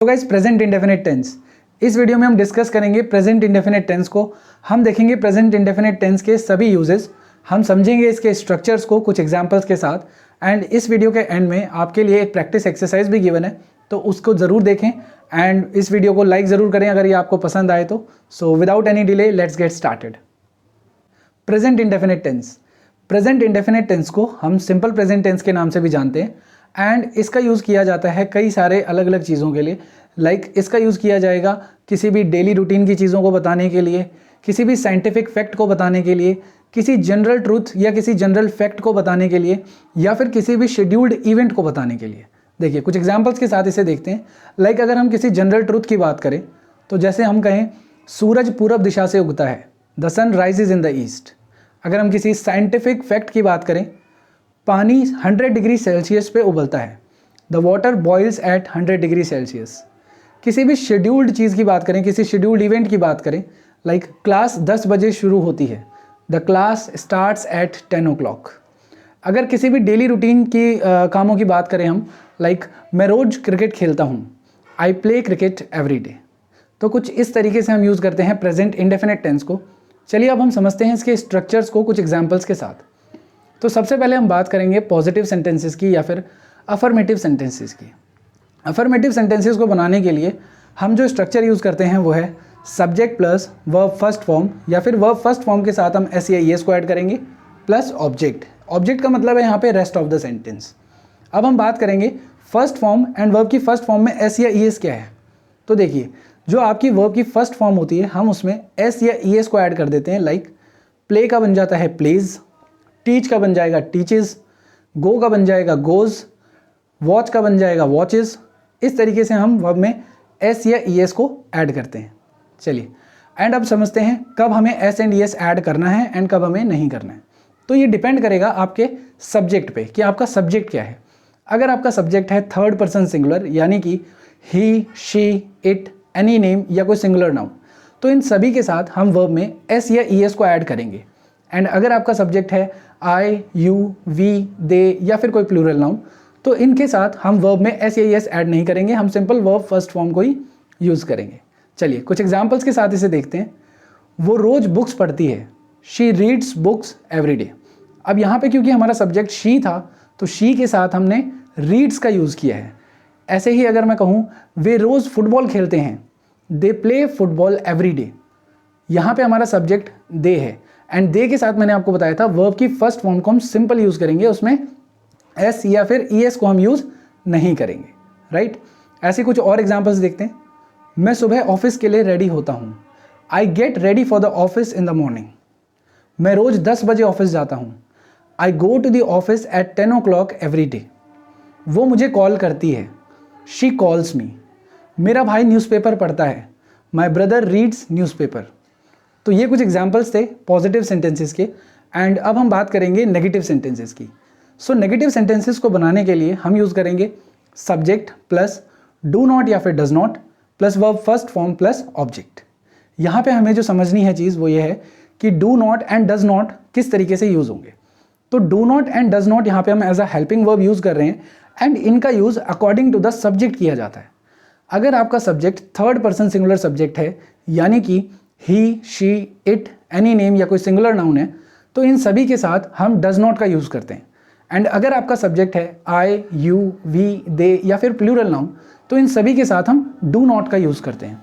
तो guys present indefinite tense, इस video में हम डिस्कस करेंगे प्रेजेंट इंडेफिनिट टेंस को। हम देखेंगे प्रेजेंट इंडेफिनिट टेंस के सभी यूजेस, हम समझेंगे इसके स्ट्रक्चर्स को कुछ एग्जांपल्स के साथ। एंड इस वीडियो के एंड में आपके लिए एक प्रैक्टिस एक्सरसाइज भी गिवन है, तो उसको ज़रूर देखें एंड इस वीडियो को लाइक ज़रूर करें अगर ये आपको पसंद आए तो। So without any delay let's get started. Present indefinite tense, present indefinite tense को हम सिंपल प्रेजेंट टेंस के नाम से भी जानते हैं एंड इसका यूज़ किया जाता है कई सारे अलग अलग चीज़ों के लिए। लाइक इसका यूज़ किया जाएगा किसी भी डेली रूटीन की चीज़ों को बताने के लिए, किसी भी साइंटिफिक फैक्ट को बताने के लिए, किसी जनरल ट्रूथ या किसी जनरल फैक्ट को बताने के लिए, या फिर किसी भी शेड्यूल्ड इवेंट को बताने के लिए। देखिए कुछ एग्जांपल्स के साथ इसे देखते हैं। लाइक अगर हम किसी जनरल ट्रूथ की बात करें तो जैसे हम कहें सूरज पूरब दिशा से उगता है, the sun rises in the east. अगर हम किसी साइंटिफिक फैक्ट की बात करें, पानी 100 डिग्री सेल्सियस पे उबलता है, the water boils at 100 degree Celsius. किसी भी शेड्यूल्ड चीज़ की बात करें, किसी शेड्यूल्ड इवेंट की बात करें, लाइक क्लास 10 बजे शुरू होती है, the class starts at 10 o'clock। अगर किसी भी डेली रूटीन की कामों की बात करें हम, लाइक मैं रोज़ क्रिकेट खेलता हूँ, I play cricket every day. तो कुछ इस तरीके से हम यूज़ करते हैं प्रेजेंट इंडेफिनिट टेंस को। चलिए अब हम समझते हैं इसके स्ट्रक्चर्स को कुछ एग्जाम्पल्स के साथ। तो सबसे पहले हम बात करेंगे पॉजिटिव सेंटेंसेस की या फिर अफर्मेटिव सेंटेंसेस की। अफर्मेटिव सेंटेंसेस को बनाने के लिए हम जो स्ट्रक्चर यूज़ करते हैं वो है subject plus verb first form, या फिर वर्ब फर्स्ट फॉर्म के साथ हम एस या ईएस को ऐड करेंगे, प्लस ऑब्जेक्ट। ऑब्जेक्ट का मतलब है यहाँ पे रेस्ट ऑफ द सेंटेंस। अब हम बात करेंगे फर्स्ट फॉर्म एंड वर्ब की फर्स्ट फॉर्म में एस या ईएस क्या है। तो देखिए जो आपकी वर्ब की फर्स्ट फॉर्म होती है हम उसमें एस या ईएस को ऐड कर देते हैं। लाइक प्ले का बन जाता है प्लेज, टीच का बन जाएगा टीचेज, गो का बन जाएगा गोज, वॉच का बन जाएगा वॉचेस। इस तरीके से हम वर्ब में एस या ईएस को ऐड करते हैं। चलिए एंड अब समझते हैं कब हमें एस एंड ईएस ऐड करना है एंड कब हमें नहीं करना है। तो ये डिपेंड करेगा आपके सब्जेक्ट पे कि आपका सब्जेक्ट क्या है। अगर आपका सब्जेक्ट है थर्ड पर्सन सिंगुलर, यानी कि he, she, it, any name या कोई सिंगुलर नाउन, तो इन सभी के साथ हम वर्ब में एस या ईएस को ऐड करेंगे। एंड अगर आपका सब्जेक्ट है आई, यू, वी, दे या फिर कोई प्लूरल नाउन, तो इनके साथ हम वर्ब में एस या ईएस ऐड नहीं करेंगे, हम सिंपल वर्ब फर्स्ट फॉर्म को ही यूज़ करेंगे। चलिए कुछ एग्जांपल्स के साथ इसे देखते हैं। वो रोज़ बुक्स पढ़ती है, she reads books every day. अब यहाँ पे क्योंकि हमारा सब्जेक्ट शी था तो शी के साथ हमने रीड्स का यूज़ किया है। ऐसे ही अगर मैं कहूँ वे रोज़ फुटबॉल खेलते हैं, they play football every day, यहाँ पे हमारा सब्जेक्ट दे है एंड दे के साथ मैंने आपको बताया था वर्ब की फर्स्ट फॉर्म को हम सिंपल यूज़ करेंगे, उसमें एस या फिर ईएस को हम यूज़ नहीं करेंगे, राइट। ऐसे कुछ और एग्जांपल्स देखते हैं। मैं सुबह ऑफिस के लिए रेडी होता हूँ, I get ready for the office in the morning. मैं रोज़ 10 बजे ऑफिस जाता हूँ, I go to the office at 10 o'clock every day. वो मुझे कॉल करती है, शी कॉल्स मी। मेरा भाई न्यूज़पेपर पढ़ता है, माई ब्रदर रीड्स न्यूज़पेपर। तो ये कुछ एग्जाम्पल्स थे पॉजिटिव सेंटेंसेस के। एंड अब हम बात करेंगे नेगेटिव सेंटेंसेस की। सो नेगेटिव सेंटेंसेस को बनाने के लिए हम यूज़ करेंगे सब्जेक्ट प्लस डू नॉट या फिर does not plus verb first form plus object. यहाँ पे हमें जो समझनी है चीज़ वो ये है कि do not and does not किस तरीके से यूज़ होंगे। तो do not and does not यहाँ पे हम as a helping verb use कर रहे हैं एंड इनका use according to the subject किया जाता है। अगर आपका subject third person singular subject है, यानी कि he, she, it, any name या कोई सिंगुलर नाउन है, तो इन सभी के साथ हम डज नॉट का यूज़ करते हैं। एंड अगर आपका सब्जेक्ट है आई, यू, वी, दे या फिर प्लूरल नाउन, तो इन सभी के साथ हम डू नॉट का यूज़ करते हैं।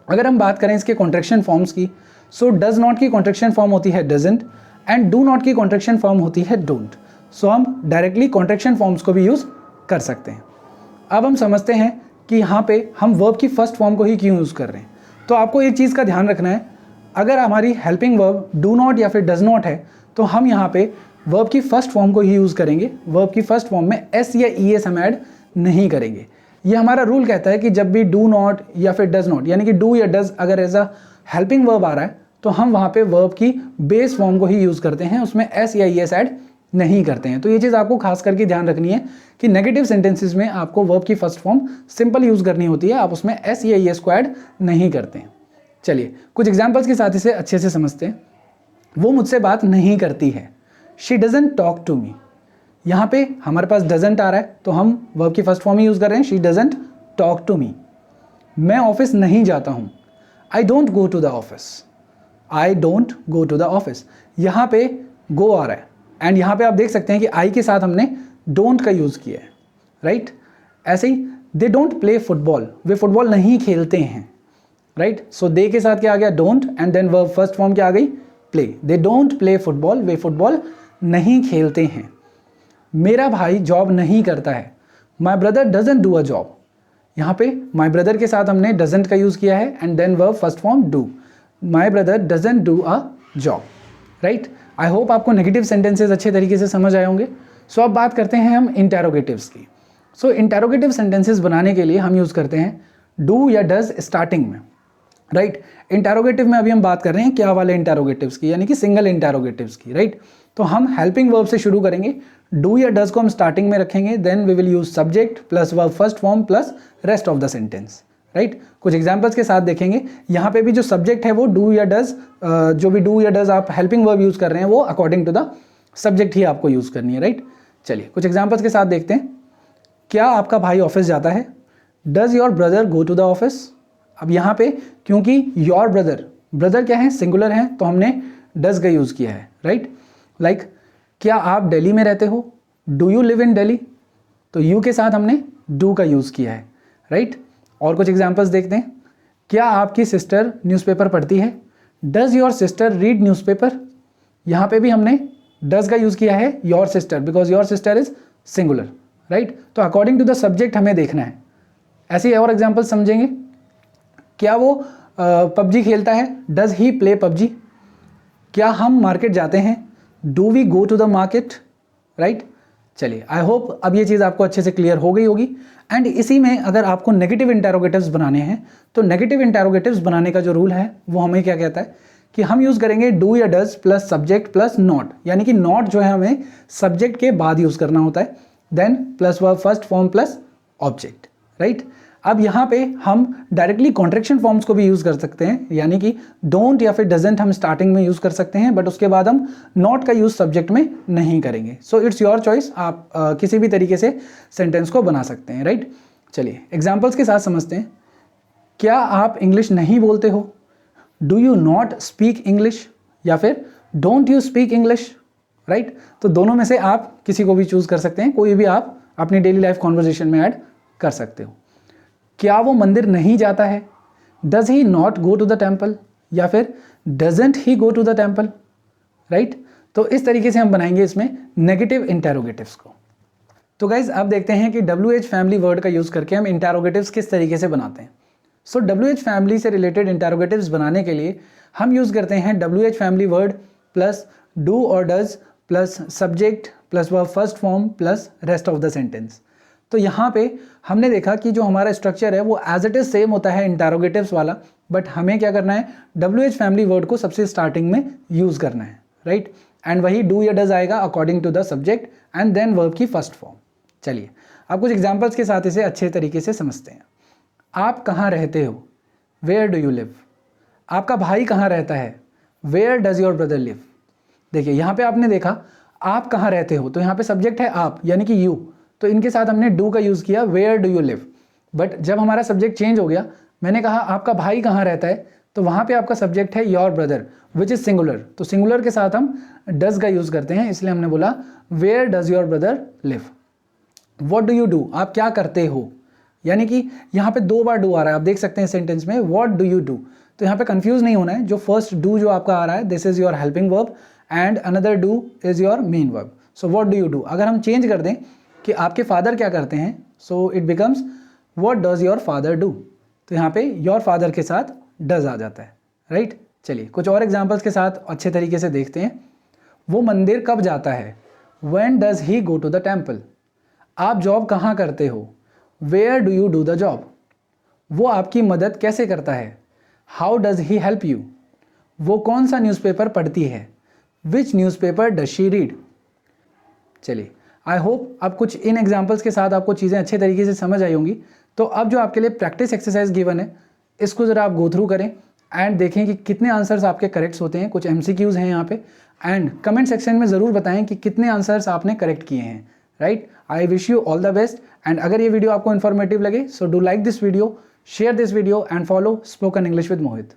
अगर हम बात करें इसके कॉन्ट्रैक्शन फॉर्म्स की, सो डज नॉट की कॉन्ट्रैक्शन फॉर्म होती है डजंट एंड डू नॉट की कॉन्ट्रैक्शन फॉर्म होती है डोंट। सो हम डायरेक्टली कॉन्ट्रैक्शन फॉर्म्स को भी यूज़ कर सकते हैं। अब हम समझते हैं कि यहाँ पे हम वर्ब की फर्स्ट फॉर्म को ही क्यों यूज़ कर रहे हैं। तो आपको एक चीज़ का ध्यान रखना है, अगर हमारी हेल्पिंग वर्ब डू नॉट या फिर डज नॉट है तो हम यहाँ पे वर्ब की फर्स्ट फॉर्म को ही यूज़ करेंगे। वर्ब की फर्स्ट फॉर्म में एस या ईएस हम ऐड नहीं करेंगे। ये हमारा रूल कहता है कि जब भी डू नॉट या फिर डज नॉट, यानी कि डू या डज अगर एज अ हेल्पिंग वर्ब आ रहा है तो हम वहाँ पे वर्ब की बेस फॉर्म को ही यूज़ करते हैं, उसमें एस या ईएस ऐड नहीं करते हैं। तो ये चीज़ आपको खास करके ध्यान रखनी है कि नेगेटिव सेंटेंसेस में आपको वर्ब की फर्स्ट फॉर्म सिंपल यूज़ करनी होती है, आप उसमें एस या ईएस को ऐड नहीं करते हैं। चलिए कुछ एग्जाम्पल्स के साथ इसे अच्छे से समझते हैं। वो मुझसे बात नहीं करती है, she doesn't talk to me. यहाँ पे हमारे पास डजंट आ रहा है तो हम वर्ब की फर्स्ट फॉर्म ही यूज़ कर रहे हैं, she doesn't talk to me. मैं ऑफिस नहीं जाता हूँ, I don't go to the office, I don't go to the office. यहाँ पे गो आ रहा है एंड यहाँ पे आप देख सकते हैं कि आई के साथ हमने डोंट का यूज़ किया है, राइट। ऐसे ही दे डोंट प्ले फुटबॉल, वे फुटबॉल नहीं खेलते हैं, राइट। सो दे के साथ क्या आ गया, don't, and then verb first form क्या आ गई, play. They don't play football, वे फुटबॉल नहीं खेलते हैं। मेरा भाई जॉब नहीं करता है, my brother doesn't do a job. यहाँ पे माई ब्रदर के साथ हमने डजेंट का यूज़ किया है and then verb first form do. My brother doesn't do a job, right. I hope आपको नेगेटिव सेंटेंसेस अच्छे तरीके से समझ आए होंगे। सो अब बात करते हैं हम इंटेरोगेटिव्स की। सो इंटेरोगेटिव सेंटेंसेस बनाने के लिए हम यूज़ करते हैं डू या डज स्टार्टिंग में, राइट। इंटेरोगेटिव में अभी हम बात कर रहे हैं क्या वाले इंटेरोगेटिव्स की, यानी कि सिंगल इंटेरोगेटिव्स की, राइट। तो हम हेल्पिंग वर्ब से शुरू करेंगे, डू या डज को हम स्टार्टिंग में रखेंगे, then we will use subject plus verb first form plus rest of the sentence, right. कुछ एग्जांपल्स के साथ देखेंगे। यहाँ पे भी जो सब्जेक्ट है वो डू या डज, जो भी डू या डज आप हेल्पिंग वर्ब यूज कर रहे हैं वो अकॉर्डिंग टू द सब्जेक्ट ही आपको यूज करनी है, राइट। चलिए कुछ एग्जाम्पल्स के साथ देखते हैं। क्या आपका भाई ऑफिस जाता है, does your brother go to the office. अब यहाँ पे क्योंकि योर ब्रदर, ब्रदर क्या है, सिंगुलर है, तो हमने डज का यूज किया है, राइट। लाइक क्या आप दिल्ली में रहते हो, do you live in Delhi, तो यू के साथ हमने डू का यूज किया है, राइट। और कुछ एग्जांपल्स देखते हैं। क्या आपकी सिस्टर न्यूज़पेपर पढ़ती है, does your sister read newspaper. यहाँ पे भी हमने डज का यूज किया है your sister, because your sister is singular, right. तो अकॉर्डिंग टू द सब्जेक्ट हमें देखना है। ऐसे ही और एग्जाम्पल समझेंगे। क्या वो पबजी खेलता है, डज ही प्ले पबजी। क्या हम मार्केट जाते हैं, do we go to the market, right. चलिए आई होप अब ये चीज़ आपको अच्छे से क्लियर हो गई होगी। एंड इसी में अगर आपको नेगेटिव इंटेरोगेटिव्स बनाने हैं तो नेगेटिव इंटेरोगेटिव्स बनाने का जो रूल है वो हमें क्या कहता है कि हम यूज़ करेंगे डू या does plus subject plus not, यानी कि नॉट जो है हमें सब्जेक्ट के बाद यूज़ करना होता है, then plus verb first form plus object, right. अब यहाँ पे हम डायरेक्टली कॉन्ट्रैक्शन फॉर्म्स को भी यूज़ कर सकते हैं, यानी कि डोंट या फिर डजेंट हम स्टार्टिंग में यूज़ कर सकते हैं, बट उसके बाद हम नॉट का यूज़ सब्जेक्ट में नहीं करेंगे। सो इट्स योर चॉइस, आप किसी भी तरीके से सेंटेंस को बना सकते हैं, राइट। चलिए एग्जाम्पल्स के साथ समझते हैं। क्या आप इंग्लिश नहीं बोलते हो, do you not speak English, या फिर don't you speak English, right. तो दोनों में से आप किसी को भी चूज़ कर सकते हैं, कोई भी आप अपनी डेली लाइफ कॉन्वर्जेशन में ऐड कर सकते हो। क्या वो मंदिर नहीं जाता है, does he not go to the temple, या फिर doesn't he go to the temple, right. तो इस तरीके से हम बनाएंगे इसमें नेगेटिव इंटेरोगेटिव्स को। तो गाइज अब देखते हैं कि WH फैमिली वर्ड का यूज़ करके हम इंटेरोगेटिव्स किस तरीके से बनाते हैं। सो WH फैमिली से रिलेटेड इंटेरोगेटिव्स बनाने के लिए हम यूज़ करते हैं WH family word plus do और does plus subject plus verb first form plus rest of the sentence. तो यहाँ पे हमने देखा कि जो हमारा स्ट्रक्चर है वो एज इट इज सेम होता है इंटेरोगेटिव्स वाला, बट हमें क्या करना है, WH फैमिली वर्ड को सबसे स्टार्टिंग में यूज़ करना है, राइट। एंड वही डू या डज आएगा according to the subject and then verb की फर्स्ट फॉर्म। चलिए आप कुछ एग्जाम्पल्स के साथ इसे अच्छे तरीके से समझते हैं। आप कहाँ रहते हो, वेयर डू यू लिव। आपका भाई कहाँ रहता है, where does your brother live. देखिए यहाँ पे आपने देखा आप कहाँ रहते हो, तो यहाँ पे सब्जेक्ट है आप, यानी कि यू, तो इनके साथ हमने डू का यूज़ किया, where do you live. But जब हमारा सब्जेक्ट चेंज हो गया, मैंने कहा आपका भाई कहाँ रहता है, तो वहाँ पे आपका सब्जेक्ट है your brother which is singular, तो सिंगुलर के साथ हम डज का यूज़ करते हैं, इसलिए हमने बोला where does your brother live. What do you do, आप क्या करते हो, यानी कि यहाँ पे 2 बार डू आ रहा है, आप देख सकते हैं सेंटेंस में व्हाट डू यू डू। तो यहाँ पे कंफ्यूज नहीं होना है, जो फर्स्ट डू जो आपका आ रहा है this is your helping verb and another do is your main verb. So what do you do, अगर हम चेंज कर दें कि आपके फादर क्या करते हैं, so it becomes what does your father do, तो यहाँ पे योर फादर के साथ डज आ जाता है, राइट। चलिए कुछ और एग्जाम्पल्स के साथ अच्छे तरीके से देखते हैं। वो मंदिर कब जाता है, when does he go to the temple. आप जॉब कहाँ करते हो, where do you do the job. वो आपकी मदद कैसे करता है, how does he help you. वो कौन सा न्यूज़पेपर पढ़ती है, which newspaper does she read. चलिए आई होप अब कुछ इन एग्जाम्पल्स के साथ आपको चीज़ें अच्छे तरीके से समझ आई होंगी। तो अब जो आपके लिए प्रैक्टिस एक्सरसाइज गिवन है इसको ज़रा आप गो थ्रू करें एंड देखें कि कितने आंसर्स आपके करेक्ट होते हैं। कुछ MCQs हैं यहाँ पे एंड कमेंट सेक्शन में ज़रूर बताएं कि कितने आंसर्स आपने करेक्ट किए हैं, right. I wish you all the best and अगर ये वीडियो आपको इन्फॉर्मेटिव लगे so do like this video, Share this video and follow Spoken English with Mohit.